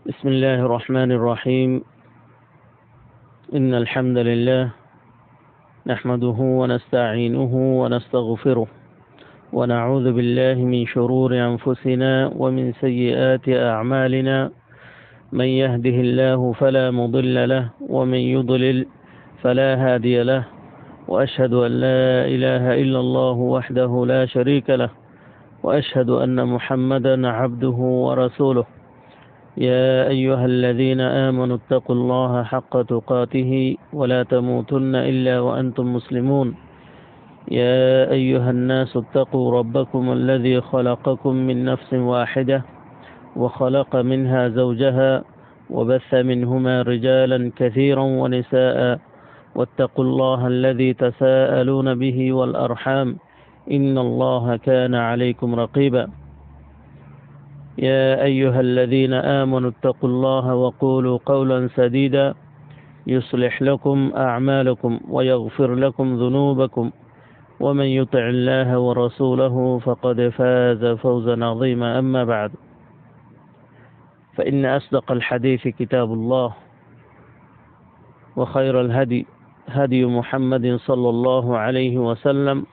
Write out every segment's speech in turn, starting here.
بسم الله الرحمن الرحيم. إن الحمد لله نحمده ونستعينه ونستغفره ونعوذ بالله من شرور أنفسنا ومن سيئات أعمالنا. من يهده الله فلا مضل له ومن يضلل فلا هادي له، وأشهد أن لا إله إلا الله وحده لا شريك له، وأشهد أن محمدا عبده ورسوله. يا أيها الذين آمنوا اتقوا الله حق تقاته ولا تموتن إلا وأنتم مسلمون. يا أيها الناس اتقوا ربكم الذي خلقكم من نفس واحدة وخلق منها زوجها وبث منهما رجالا كثيرا ونساء، واتقوا الله الذي تساءلون به والأرحام إن الله كان عليكم رقيبا. يا أيها الذين آمنوا اتقوا الله وقولوا قولا سديدا يصلح لكم أعمالكم ويغفر لكم ذنوبكم، ومن يطع الله ورسوله فقد فاز فوزا عظيما. أما بعد، فإن أصدق الحديث كتاب الله، وخير الهدي هدي محمد صلى الله عليه وسلم،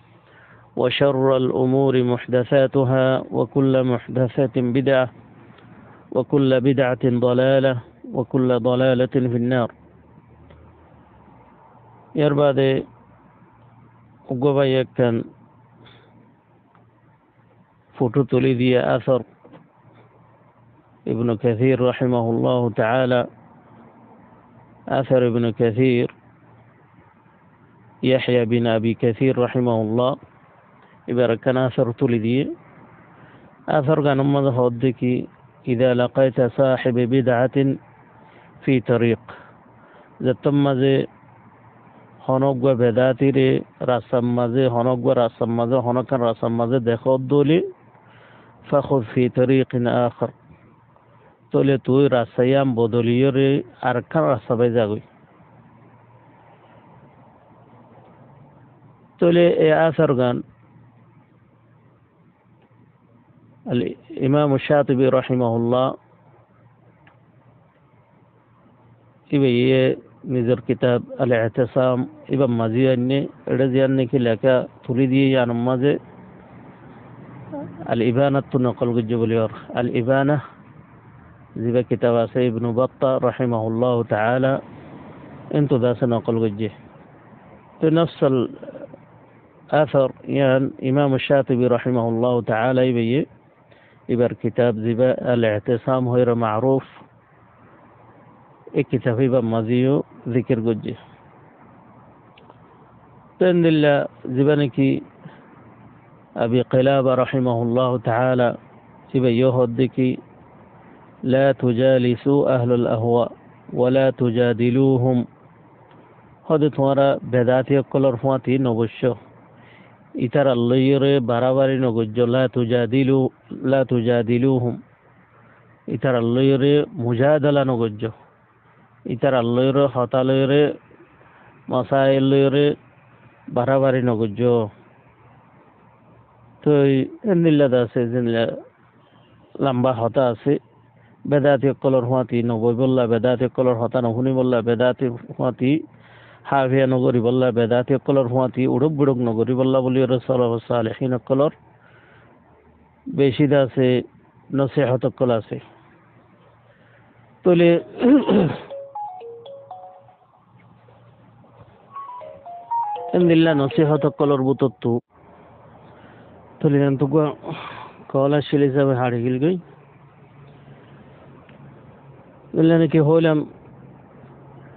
وشر الأمور محدثاتها، وكل محدثة بدعة، وكل بدعة ضلالة، وكل ضلالة في النار. يربادي أقوى كان فتوت لذي أثر ابن كثير رحمه الله تعالى. أثر ابن كثير يحيى بن أبي كثير رحمه الله إبارك أثر تلدي أثر كان مذهب إذا لقيت صاحب بدعة في طريق زتمزي هنوغ بداتيري رسمزي هنوغ رسمزي هنوكن رسمزي دخود دولي فخذ في طريق آخر تولي توي رسيام بدوليوري أركان رسبي زاوي تولي أثر كان الإمام الشاطبي رحمه الله إبي نزر كتاب الاعتصام إبا مزياني رزياني كلاكا تريدي يعني مزي الإبانة تنقل الجبليور الإبانة زي كتاب سيد بن بطة رحمه الله تعالى انتو ذا سنقل الجه في نفس الأثر يعني إمام الشاطبي رحمه الله تعالى يبي إبر كتاب زبا الاعتصام غير معروف الكتاب يبا مزيو ذكر قجي تند الله زبانكي أبي قلابة رحمه الله تعالى يبا يهدكي لا تجالسوا أهل الأهواء ولا تجادلوهم. هدت ورا بداتي كل رفواتي نبشو إتر اللير برابر نقول لا تجادلوهم. إتر اللير مجادلة نقول إتر اللير خطا اللير مسائل اللير برابر نقول تو إن الله داسي زين لمبا خطا سي بداتي كلر هاتي نقول بالله بداتي كلر خطا نهوني بالله بداتي هاتي حافيا نغوري بالله بداتي كلر هواتي أوروب نغوري بالله بولي رسول الله الصالحين كلر بشيدا سے نصيحة كلا سے تولي إن الله نصيحة كلر بوتتو تولي ننتقى قال شليسا بحاري گل إلا نكي هولم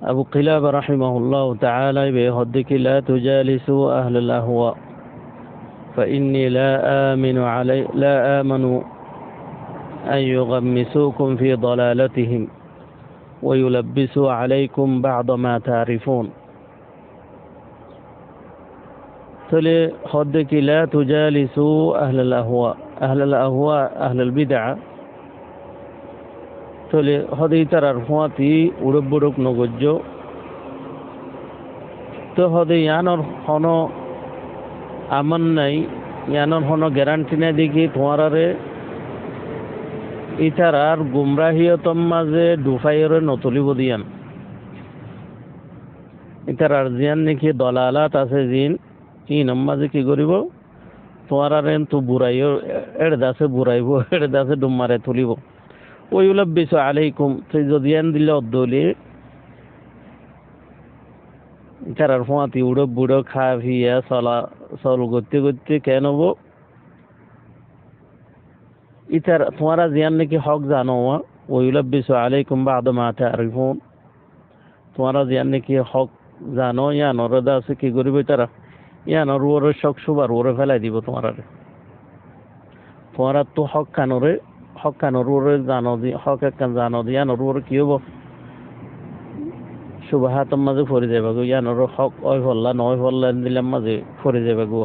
أبو قلابة رحمه الله تعالى بيهدك لا تجالسوا أهل الأهواء فإني لا آمن أن يغمسوكم في ضلالتهم ويلبسوا عليكم بعض ما تعرفون. تلي هدك لا تجالسوا أهل الأهواء أهل البدع تولي هذه ترى رفواتي وربورك نوجو تو هذه يانر هنو أمن ناي يانر هنو garanti نه دي कि तुम्हारा रे ইতারার গুমরাহিয়তম মাঝে ডুফাইরে নতুলিব দিয়ান ইতারার জিয়ান নাকি দলালাত আছে জিন মাঝে কি করিব তোমার আর তো বুড়াইও এড়ে দাসে বুড়াইব এড়ে দাসে ডুমারে তুলিব ওই উলাব্বিসু আলাইকুম সেই যদি আন দিলে অদ্দলি ইতারার ফোঁয়াতি উড়ো বুড়ো খা ফিয়া চল করতে করতে কেন হবো ইতার তোমারা জিয়ান নাকি হক জানো ওই উলাব্বিসু আলাইকুম বা'দা মা তা'রিফুন তোমারা জিয়ান নাকি হক জানো ইয়ানোর দাসে কি করিব তারা ইয়ানোর ওরে শক সুবার ওরে ফেলাই দিব তোমারা তো হক কানোর ওরে জানো দি হক একখান জানো দি ইয়ানোর ওরে কি হবো সুবাহাতম মাঝে ফরি যাবে গো ইয়ানোর হক ওই ফল্লা নয় ফল্লা দিলাম মাঝে ফরি যাবে গো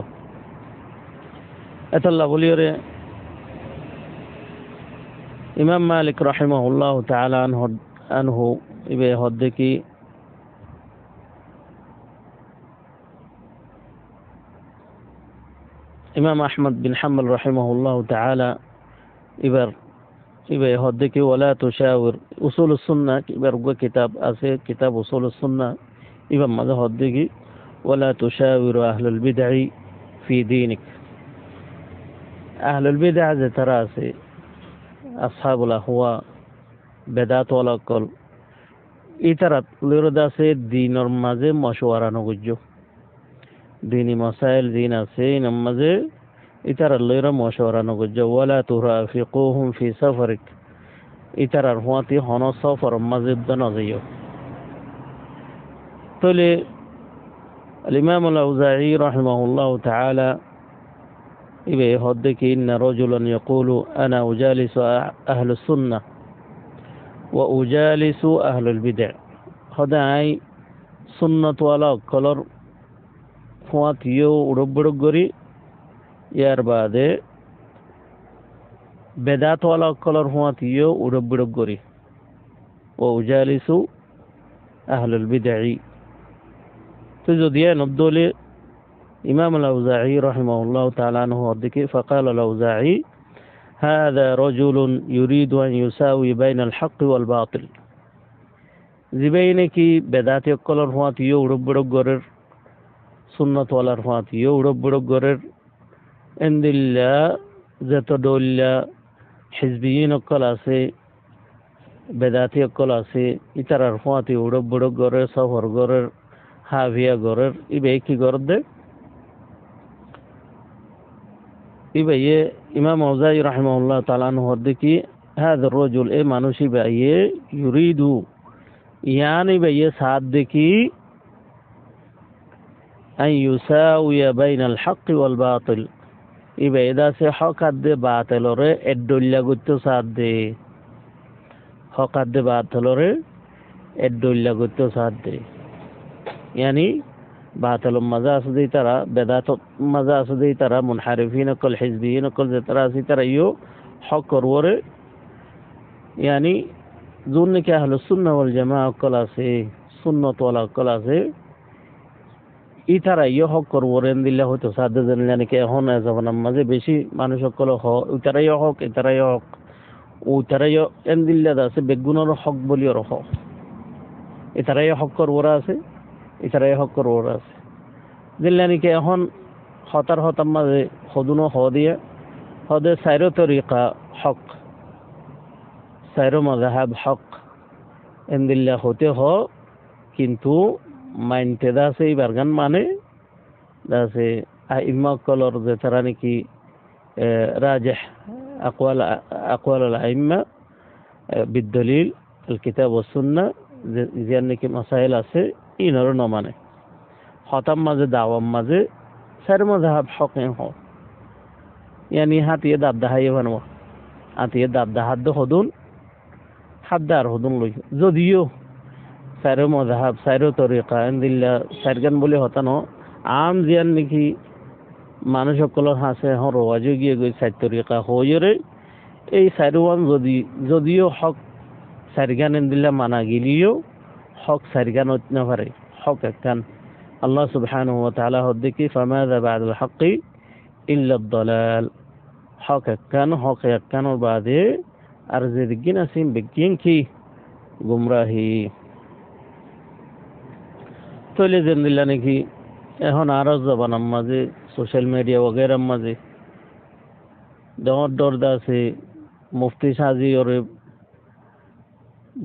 এতল্লা বলি ওরে ইমাম মালিক রাহিমাহুল্লাহ তাআলা আনহু ইবে হদ্দে কি ইমাম আহমদ বিন হাম্বল রাহিমাহুল্লাহ তাআলা ইবে হদ্দে কি ওয়ালা তুশাওয়ির উসুলুস সুন্নাহ ইবার গো কিতাব আছে কিতাব উসুলুস সুন্নাহ ইবার মাঝে হদ্দে কি ওয়ালা তুশাওয়িরু আহলুল বিদআ ফি দীনিক আহলুল বিদআ যে তারা আছে আসহাবুল আহওয়া বেদাত ওয়ালা কল ইতারাত লিরদ আছে দিনের মাঝে মশওয়ারা নগজ্য দিনী মাসাইল দিন আছে ইনার মাঝে ইতারার লইরা মশওয়ারা নগজ্য ওয়ালা তুরাফিকুহুম ফি সাফারিক ইতারার হুয়াতি হন সফর মাঝে নজাইও তলে الإمام الأوزاعي رحمه الله تعالى إبه هدك إن رجلا يقول أنا أجالس أهل السنة وأجالس أهل البدع هذا أي سنة ولا كلر فواتيو وربرغري ইয়ার বাদে বেদাত ওয়ালা কলর ফোয়াতিও وربرغري وأجالس أهل البدع تجدين الدولي إمام الأوزاعي رحمه الله تعالى عنه وردك فقال الأوزاعي هذا رجل يريد أن يساوي بين الحق والباطل زبينك بدات يقول الفاتيو وربرق غرر سنة ولا الفاتيو وربرق غرر عند الله ذات دولة حزبيين القلاسي بدات القلاسي يترى الفاتيو وربرق غرر سفر غرر حافية غرر إبايكي غرد إباية إمام أوزاعي رحمه الله تعالى عنه وردكي هذا الرجل مانوشي باية يريد يعني باية صادقي أن يساوي بين الحق والباطل إباية دا سي حق قد باطل ري الدولة قد صادق حق قد باطل ري الدولة قد صادق يعني باطل مزا سدي ترى بدات مزا سدي ترى منحرفين كل حزبيين كل ترى سي ترى يو حق ورور يعني ظن كأهل السنة والجماعة كل سي سنة ولا كل سي ইতারা ইয়ে হক করবরেন দিলে হয়তো সাদে জানি কে হন যখন মাঝে বেশি মানুষ সকল ইতারাই হক ইতারাই হক ইতারাই এন দিল্লা আছে বেগুনের হক বলি রহ ইতারাই হক করবরা আছে ইতারাই হক করবরা আছে দিল্লানি কে এখন হতার মাঝে হদুনো হ দিয়ে হদে সাইরো তরিকা হক সাইরো মাযহাব হক এন দিল্লা হতে হ কিন্তু মাইনতে দাসে বারগান মানে দাসে আইম্মা কলর যে তারা নাকি রাজিহ أقوال الأئمة بالدليل الكتاب والسنة زي নাকি মাসাইল আছে ইনর ন মানে হতাম মাঝে দাওয়াম মাঝে সার মাযহাব হক হ يعني হাতিয়ে দাব দাহাই বানবা হাতিয়ে দাব দাহাদ হদুন হাদ্দার হদুন লই যদিও সাইরো মযহাব সাইরো তরিকা ইনদিল্লা সাইরগান বলে হতানো আম জিয়ান নাকি মানুষ সকলের হাসে রওয়াজে গিয়ে গই সাইর তরিকা হইরে এই সাইরওয়ান যদিও হক সাইরগান ইনদিল্লা মানা গিলিও হক সাইরগান না পারে হক একখান আল্লাহ সুবহানাহু ওয়া তাআলা হদ্দিকি ফামাযা বা'দাল হাক্কি ইল্লা আদ-দালাল হক একখান বাদে আর যে দিন আছে বেগিন কি গুমরাহি তৈলে যেন দিলা নাকি এখন আরো জবানার মাঝে সোশ্যাল মিডিয়া वगैरह মাঝে ডর আছে মুফতি সাজি ওরে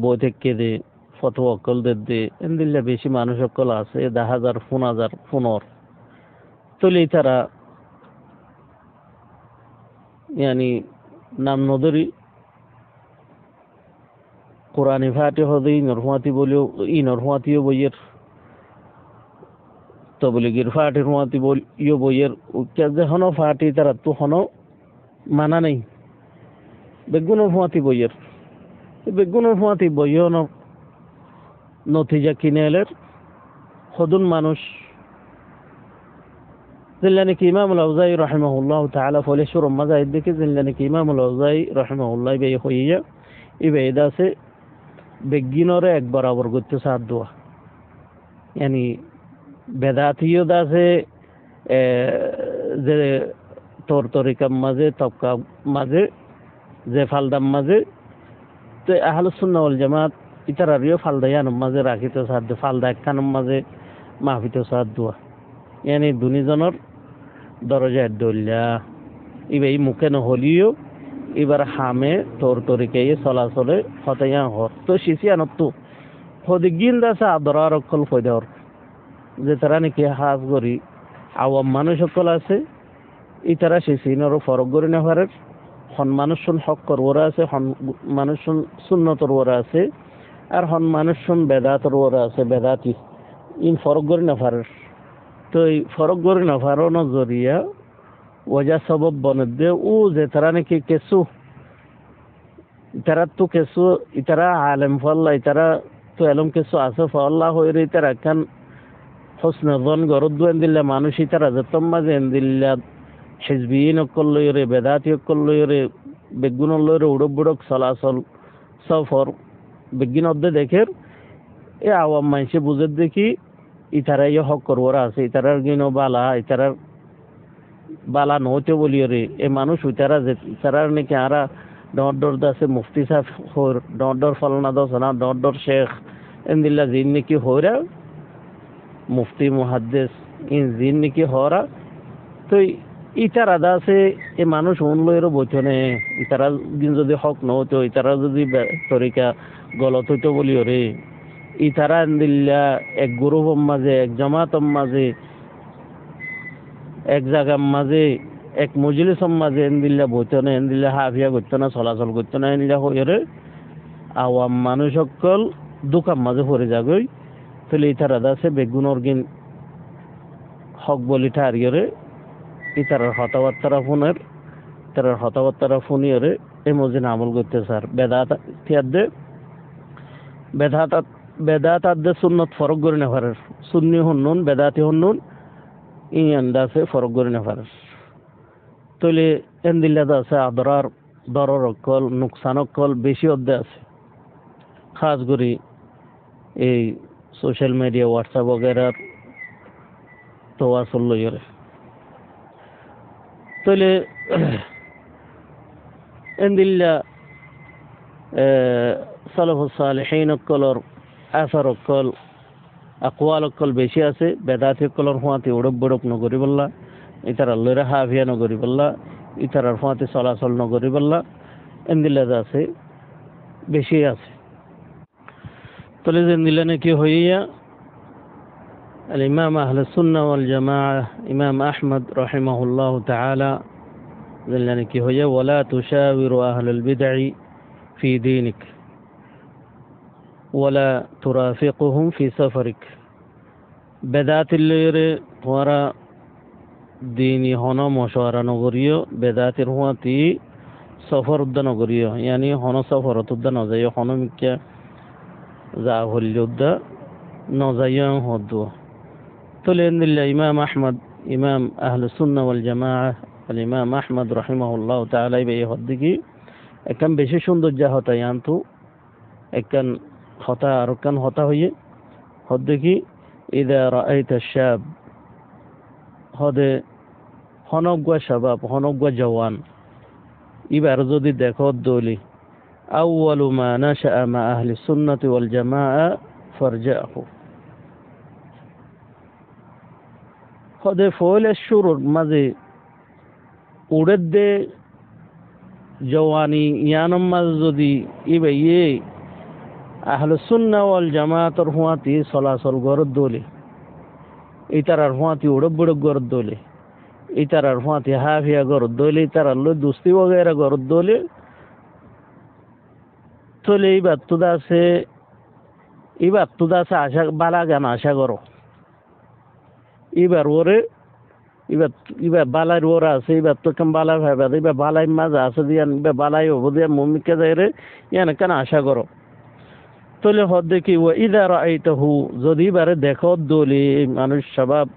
বই থেকে দে ফতোয়া অকল দে এন্দিল্লা বেশি মানুষ অকল আছে 10,000 15,000 ফোনর তৈলে তারা यानी নাম নদরি কোরআনে ফাতে হদে নরহুয়াতি বলিও নরহুয়াতিও বইয়ের তবলিগের ফাতে হুয়াতি বলিও বইয়ের উচ্চার যে হনো ফাটি তারা তো হনো মানা নেই বেগুনের হুয়াতি বইয়ের বেগুনের হুয়াতি বইও নতিজা কিনে এলের হদুন মানুষ زلنا إمام الأوزاعي رحمه الله تعالى فليشور مذاهب ذيك زلنا إمام الأوزاعي رحمه الله بيخويه إذا سه بجينور أكبر أور قلت سعد دوا يعني بداتيو دا سه যে তরিকা মাঝে তবকা মাঝে যে ফালদাম মাঝে তো আহলুস সুন্নাহ ওয়াল জামাত ইতারারিও ফালদায়ান মাঝে রাখিত সাদ ফালদা একখান মাঝে মাহফিত সাদ দোয়া यानी দুনিজনের দরজা দলিয়া ইবাই মুখে নহলিও এবার হামে তরিকে চলাচলে হতাইয়া হর তো শিশিয়ানত তো হদিগিন দাসা আদরার অকল ফয়দার যে তারা নাকি হাজ করি আওয়াম মানুষ সকল আছে ইতারা শিশিনরও ফরক করি না পারে হন মানুষ হক করবরা আছে হন মানুষ সুন্নতর ওরা আছে আর হন মানুষ বেদাতর ওরা আছে বেদাতি ইন ফরক করি না পারে তো এই ফরক করি না পারানোর জরিয়া ওজা সবব বনে দে ও যে তারা নাকি কেসু ইতারা তো কেসু ইতারা আলেম ফল্লা ইতারা তো এলম কেসু আছে ফল্লা হয়ে রে ইতারা কান হোসনে জন গরদ দিল্লা মানুষ ইতারা যতম মাঝে দিল্লা হিজবিন অকল্লয়রে বেদাতি অকল্লয়রে বেগুন লয়রে উড়ক বুড়ক চলাচল সফর বেগিন অর্ধে দেখের এ আওয়াম মানুষে বুঝে দেখি ইতারা ইয়ে হক করবরা আছে ইতারার গিনো বালা ইতারার বালা নহতে বলিও রে এ মানুষ ইতারা যে ইতারার নাকি আরা ডর দাসে মুফতি সাহেব হর ডর ফলনা দশ না ডর শেখ এন্দিল্লা জিন নাকি হরা মুফতি মুহাদ্দিস ইন জিন নাকি হরা তো ইতারা দাসে এ মানুষ উনলয়েরও বইতনে ইতারা দিন যদি হক নহতো ইতারা যদি তরিকা গলত হইতো বলিও রে ইতারা দিল্লা এক গ্রুপ মাঝে এক জামাত মাঝে এক জায়গার মাঝে এক মজলিস মাঝে দিল্লা বইতনে দিল্লা হাফিয়া করতো না চলাচল করতো না এনলা হয়ে আওয়াম মানুষ সকল দোকান মাঝে পড়ে যাগই তাহলে ইতারা দাসে বেগুনর গিন হক বলি ঠারিয়রে ইতারার হতাবার্তারা ফোনের তারার হতাবার্তারা ফোনিয়রে এই মজিন আমল করতে স্যার বেদাত তিয়াদে বেদাত আদে সুন্নত ফরক করে না পারে সুন্নি হন্নুন বেদাতি হন্নুন ই আন্দাসে ফরক করে না পারে তৈলে এন্দিল্লা আছে আদরার দরর অকল নুকসান অকল বেশি অর্ধে আছে খাস করি এই সোশ্যাল মিডিয়া হোয়াটসঅ্যাপ वगैरह তোয়াসল লইরে তৈলে এন্দিল্লা সালাফুস সালিহিন অকলর আসার অকল আকওয়াল অকল বেশি আছে বেদাতি অকলর হুয়াতে উড়ক বড়ক নগরি বললা ইতারা লইরা হাফিয়া নগরি বললা ইতারার হুয়াতে চলাচল নগরি বললা এন্দিল্লা আছে বেশি আছে তলে এন্দিল্লা নাকি হইয়া الإمام أهل السنة والجماعة إمام أحمد رحمه الله تعالى ذلك هي ولا تشاور أهل البدع في دينك ولا ترافقهم في سفرك بدات الليل ورا ديني هنا مشوارا نغريو بدات الهواتي سفر الدن نغريو يعني هنا سفر الدن زي هنا مكة زاهل اليد نزيان هدو تلين الإمام أحمد إمام أهل السنة والجماعة الإمام أحمد رحمه الله تعالى بيهدكي كان بيشون دجا هتا يانتو كان هتا أركان هتا هي هدكي إذا رأيت الشاب هذا هنوغوا شباب هنوغوا جوان إبار زودي دكو دولي أول ما نشأ مع أهل السنة والجماعة فارجعه هذا فول الشرور ماذا أرد جواني يانم مزدي إبيه أهل السنة والجماعة ترهواتي صلاصل غرد دولي إتر أرهواتي أرد غرد دولي إتر أرهواتي حافية غرد دولي إتر الله دوستي وغيرها غرد دولي তলে এবার তুদা আছে আশা বালা গান আশা করো এবার ওরে এবার বালার ওরা আছে এবার তো কেম বালা ভাইবা এবার বালাই মাঝে আছে দিয়ে এবার বালাই হবো দিয়ে মম্মিকে যাই রে ইয়ান কেন আশা করো তলে হদ দেখি ও ইদার আইতাহু যদি এবারে দেখো দলি মানুষ স্বভাব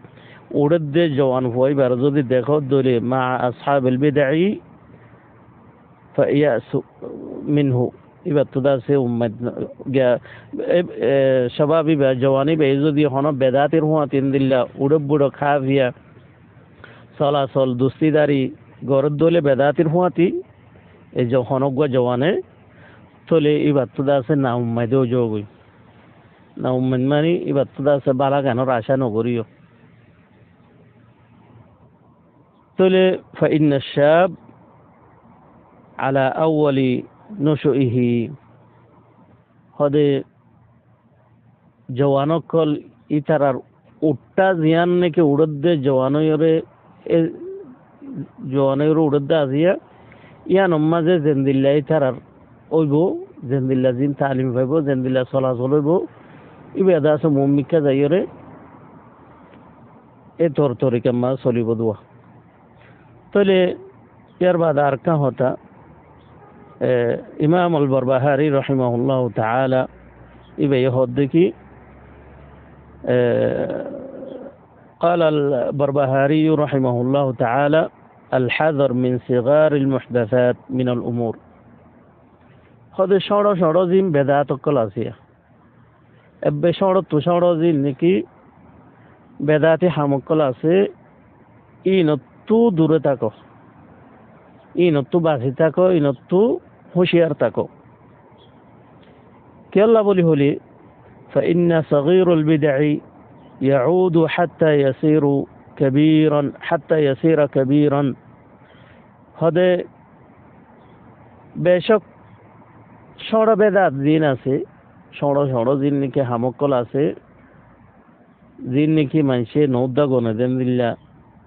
উড়ে দিয়ে জওয়ান হয় এবার যদি দেখো দলি মা আসহাবিল বিদআই ফাইয়াসু মিনহু এবার তো দাসে উম্মত সবাবি বা জওয়ানি বে যদি হন বেদাতের হুয়া তিন দিল্লা উড়ব বুড়ো খাভিয়া চলাচল দুস্তিদারি গরদ দলে বেদাতের হুয়াতি এই যে হনজ্ঞ জওয়ানে চলে এবার তো দাসে না উম্মাদেও যোগই না উম্মাদ মানে এবার তো দাসে বালা গানোর আশা নগরীয় চলে ফাইন্না শাব আলা আউয়ালি নশইহি হদে জওয়ানকল ইতারার উট্টা জিয়ান নাকি উড়দ্দে জওয়ানয়রে জওয়ানয়রে উড়দ্দে আজিয়া ইয়ান মাঝে জেন্দিল্লা ইতারার ওইব জেন্দিল্লা জিন তালিম পাইব জেন্দিল্লা চলাচল হইব ইবেদা আছে মম্মিকা যাইরে এ তরিকা মা চলিব দোয়া তাহলে ইয়ার বাদ আর কা হতা إمام البربهاري رحمه الله تعالى إبا يهدكي قال البربهاري رحمه الله تعالى الحذر من صغار المحدثات من الأمور هذا شعر زين بدات الكلاسية أبي شعر زين نكي بدات حمق كلاسي إنتو دورتاكو ইনত্তু বাঁচি থাকো ইনত্তু হুঁশিয়ার থাকো কে আল্লাহ বলি হলি فإن صغير البدع يعود حتى يصير كبيرا هذا বেশক সড় বেদাত জিন আছে সড় জিন নাকি হামকল আছে জিন নাকি মানুষে নৌদা গনে দেন দিল্লা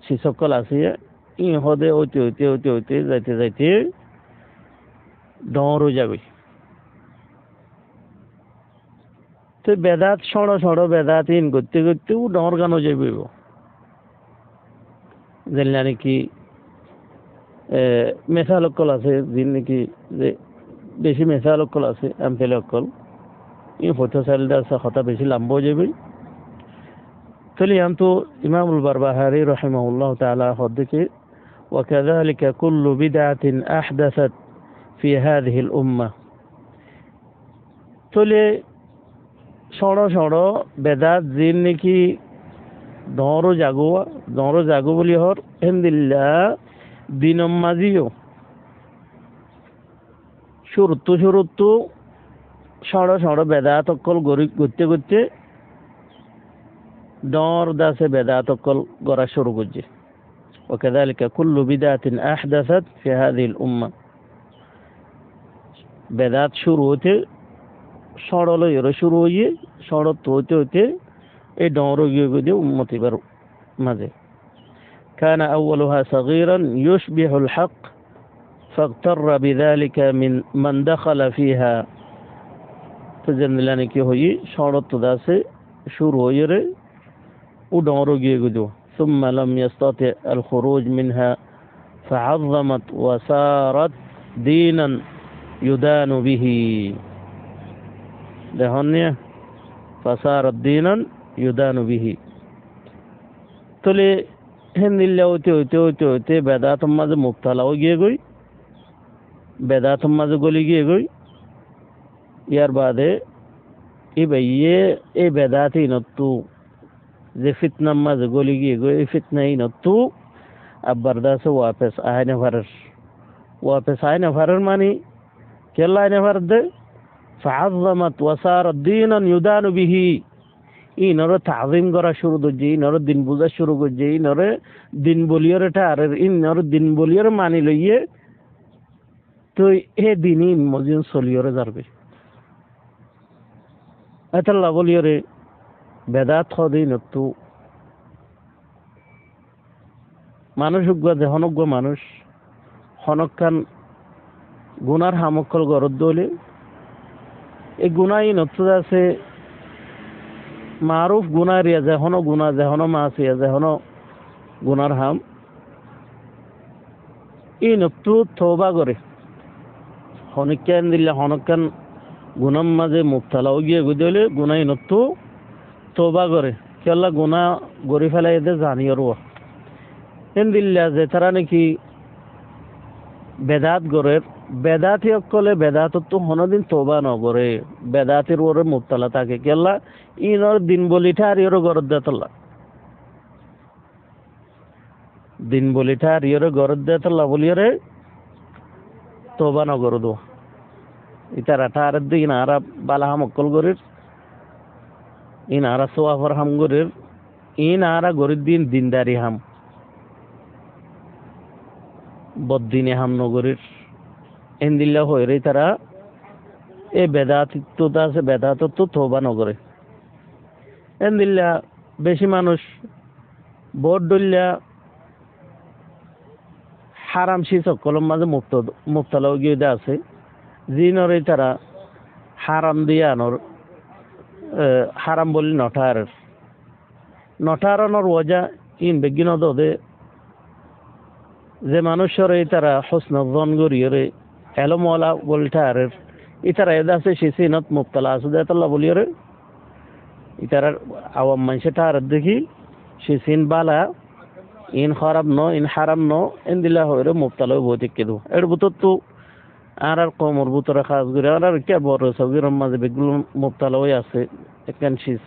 শিসকল আছে ই হদে হইতে যাইতে ডর হয়ে যাবে তো বেদাত সড় বেদাত ইন করতেও ডর গানো যাইব জানলা নাকি মেসালকল আছে যিনি নাকি যে বেশি মেসালকল আছে এমপেলকল ই ফটো চাইলে আছে হতা বেশি লাম্ব যাবে তাহলে তো ইমামুল বারবাহারি রহিমাহুল্লাহ তাআলা হদ্দকে وكذلك كل بدعة أحدثت في هذه الأمة তলে সড় বেদাত জিন নাকি দঁড়ো জাগো বলি হর হেন্দিল্লা দিনম মাজিও শুরুত্তু সড় বেদাত অকল করতে ডর দাসে বেদাত অকল গড়া শুরু করছে وكذلك كل بدعة أحدثت في هذه الأمة بدعت شروعه شرط له شروعه شرط هوته এই ডরগিয়ে উম্মতি বার মাঝে كان أولها صغيرا يشبه الحق فاغتر بذلك من دخل فيها تجن لانه কি হই শরত দাসে শুরু হইরে ও ডরগিয়ে গদো ثم لم يستطع الخروج منها فعظمت وصارت دينا يدان به دهنيا فصارت دينا يدان به তলে হেন্দিল্লা হইতে বেদাতম মাঝে মুক্তালাও গিয়ে গই বেদাতম মাঝে গলি গিয়ে গই ইয়ার বাদে এই বেদাতি নত্তু যে ফিতনার মাঝে গলি গিয়ে গই এই ফিতনাই নত্তু আব্বার দাসে ওয়াপেস আয়না ভারের মানে কেল্লা এনে পারদে ফাআযামাত ওয়াসারা দীনান ইউদানু বিহি ইনরে তাযিম করা শুরু করছে, ইনরে দিন বুঝা শুরু করছে, ইনরে দিন বলিয়রে আর ইনরে দিন বলিয়রে মানি লইয়ে তো এ দিনই মজিন চলিয়রে যাবে এতাল্লা বলিয়রে বেদাত হদিন তো মানুষ উগ্র দেহনজ্ঞ মানুষ হনকান গুনার হামকল গরদ দলে এই গুনাই নতুন আছে মারুফ গুনারিয়া যেহনো গুনা যেহনো মাসিয়া যেহনো গুনার হাম ই নতু তওবা করে হনকান দিল্লা হনকান গুনাম মাঝে মুবতালা গিয়ে গদলে গুনাই নতু তওবা করে কেল্লা গুনা গরি ফেলাই দে জানিয়র হেন দিল্লা যে তারা নাকি বেদাত গরের বেদাতি অকলে বেদাত তো হনদিন তওবা নগরে বেদাতির ওরে মুবতালা থাকে কেল্লা ইনর দিন বলিটা আর ইয়র গরদ দেতল্লা দিন বলিটা আর ইয়র গরদ দেতল্লা বলিয়রে তওবা নগর দো ইতার আঠার দিন আর বালা হাম অকল গরির ইন আর সোয়াফর হাম গরির ইন আর গরির দিন দিনদারি হাম বদিনে হাম নগরীর এন্দিল্লা হয়ে তারা এ বেদাতিত্বতা আছে বেদাতত্ব তওবা নগরে এন্দিল্লা বেশি মানুষ বোর্ড ডল্লা হারাম শি সকলম মাঝে মুক্তালা গিয়ে আছে জিনরে তারা হারাম দিয়ে আনর হারাম বলি নটারনর ওজা ইন বেগিন দে যে মানুষের তারা হসনজন গরিয়রে এলমলা বলটার ইতারা এদা আছে শিসিনত মুবতালা আছে দেতল্লা বলিয়রে ইতারা আওয়াম মানুষটা আর দেখি শিসিন বালা ইন খারাপ ন ইন হারাম ন ইন দিলা হইরে মুবতালা বইতে কেদু এর ভিতর তো আর কমর ভিতরে খাস করে আর কে বড় সবির মাঝে বেগুলো মুবতালা হয়ে আছে একখান শিস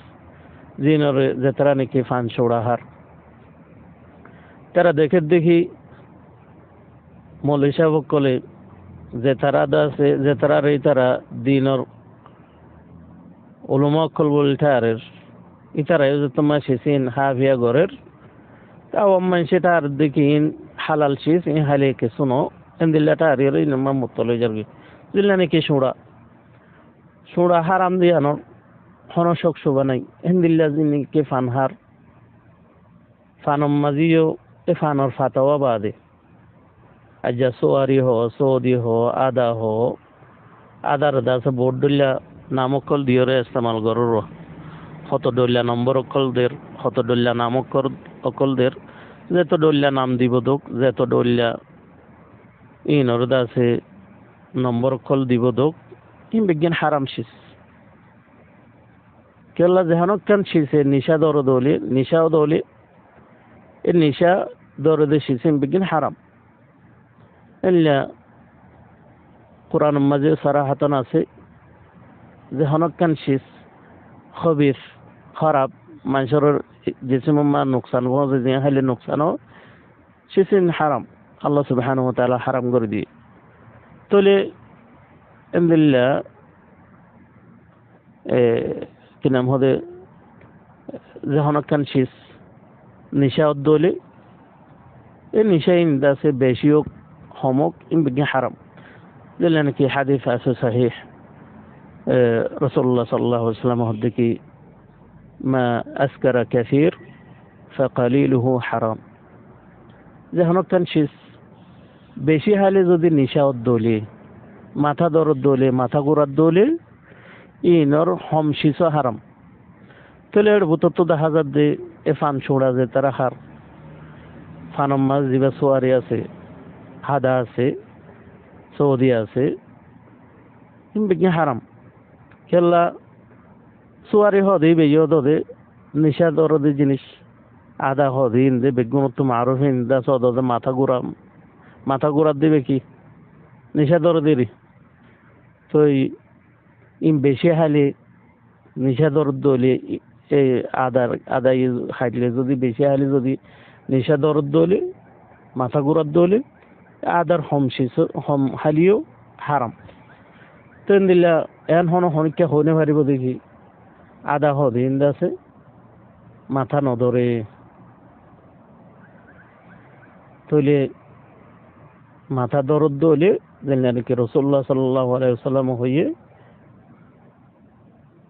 জিনরে যে তারা নাকি ফান ছোড়া হার তারা দেখি মৌলী সাহেব কলে যে তারা আছে যে তারা রে তারা দিনর উলমা কল বলটারের ইতারা যে তোমার শিসিন হাফিয়া গরের তাও আম্মান সেটা আর দেখি হালাল শিস ইন হালে কে শুনো এন্দিল্লাটা আর ইরে নাম মুতলে যাবে দিল্লা নাকি সুড়া হারাম দিয়ানোর হনশক শোভা নাই এন্দিল্লা যিনি কে ফানহার ফানম মাজিও এ ফানর ফাতাওয়া বাদে আজ্জা সোয়ারি হো সৌদি হো আদার দাস বোর্ড ডল্লা নামকল দিয়রে ইস্তেমাল গরর হত ডল্লা নম্বর অকলদের হত ডল্লা নাম অকলদের যেত ডল্লা নাম দিব দোক যেত ডল্লা ইনর দাসে নম্বর অকল দিব দোক ইন বিজ্ঞান হারাম শিস কেল্লা যেহানক কান শিসে নিশা দর দলে নিশাও দলে এ নিশা দরদে শিসে বিজ্ঞান হারাম এল্লা কোরআন মাঝে সারাহাতন আছে যে হনকান শিস খবির খারাপ মানুষের জিসমা নোকসান যে যে হাইলে নোকসান শিসিন হারাম আল্লাহ সুবহানাহু ওয়া তাআলা হারাম করে দিয়ে তলে এমদিল্লা কি নাম হদে যে হনকান শিস নিশা দলে এই নিশাইন দাসে বেশিও هموك إن بقي حرام لأنك حديث أساس صحيح رسول الله صلى الله عليه وسلم هدكي ما أسكر كثير فقليله حرام যে হনকান শিস বেশি হালে যদি নিশা দলে মাথা দরদ দলে মাথা ঘোরার দলে ইনর হম শিস হারাম তাহলে এর ভিতর তো দেখা যাবে এ ফান ছোড়া যে তারা হার ফানম মাছ জিবা সোয়ারি আছে হাদা আছে সৌদি আছে বিজ্ঞান হারাম খেলা সোয়ারি হদি বেয় দে নিশা দরদি জিনিস আদা হদিন যে বেগুন তো মারুফিন দা সদ মাথা ঘুরা দিবে কি নিশা দরদেরই তো ইম বেশি হালে নিশা দরদ দলে এই আদা খাইলে যদি বেশি হালে যদি নিশা দরদ দলে মাথা ঘুরার দলে আদার হম হালিও হারাম তেন দিলা এন হন হনিকা হইনে পারিব দেখি আধা হদিন আছে মাথা নদরে তৈলে মাথা দরদ দইলে যেন কি রাসূলুল্লাহ সাল্লাল্লাহু আলাইহি ওয়াসাল্লাম হইয়ে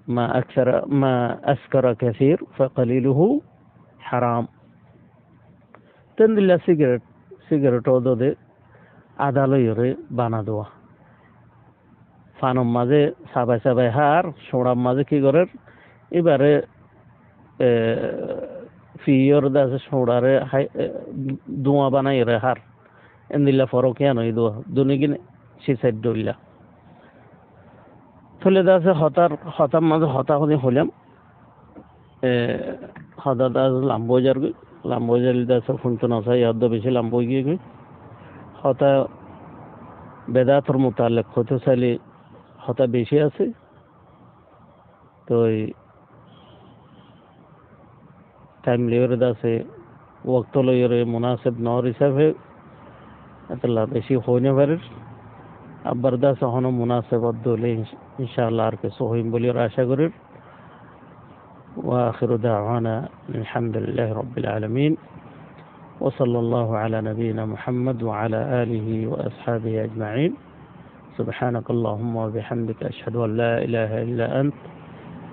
মা আসকারা কাসীর ফাকালিলুহু হারাম তেন দিলা সিগারেট ওদে আধা লইরে বানা দেওয়া ফানম মাঝে সাবাই সাবাই হার সোড়ার মাঝে কি করে এবারে ফিয়র দাসে সোড়ারে ধোঁয়া বানাই রে হার এন্দিল্লা ফরক কেন এই দোয়া দুনিগিন সিসাইড দইলা থলে দাসে হতার মাঝে হতা হতে হলাম হতা দাস লাম্বোজার দাসে ফুনতো নসা ইয়াদ বেশি লাম্বই গিয়ে হতা বেদাতর মোতালেক হতে চাইলে হতা বেশি আছে তো টাইম লিওরে দাসে ওয়াক্ত লইরে মুনাসিব নর হিসাবে এতলা বেশি হইনে পারে আব্বার দাস হন মুনাসিবত দলে ইনশাআল্লাহ আর কিছু হইম বলি আশা করি وآخر دعوانا الحمد لله رب العالمين وصلى الله على نبينا محمد وعلى آله وأصحابه أجمعين سبحانك اللهم وبحمدك أشهد أن لا إله إلا أنت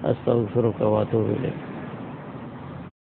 أستغفرك وأتوب إليك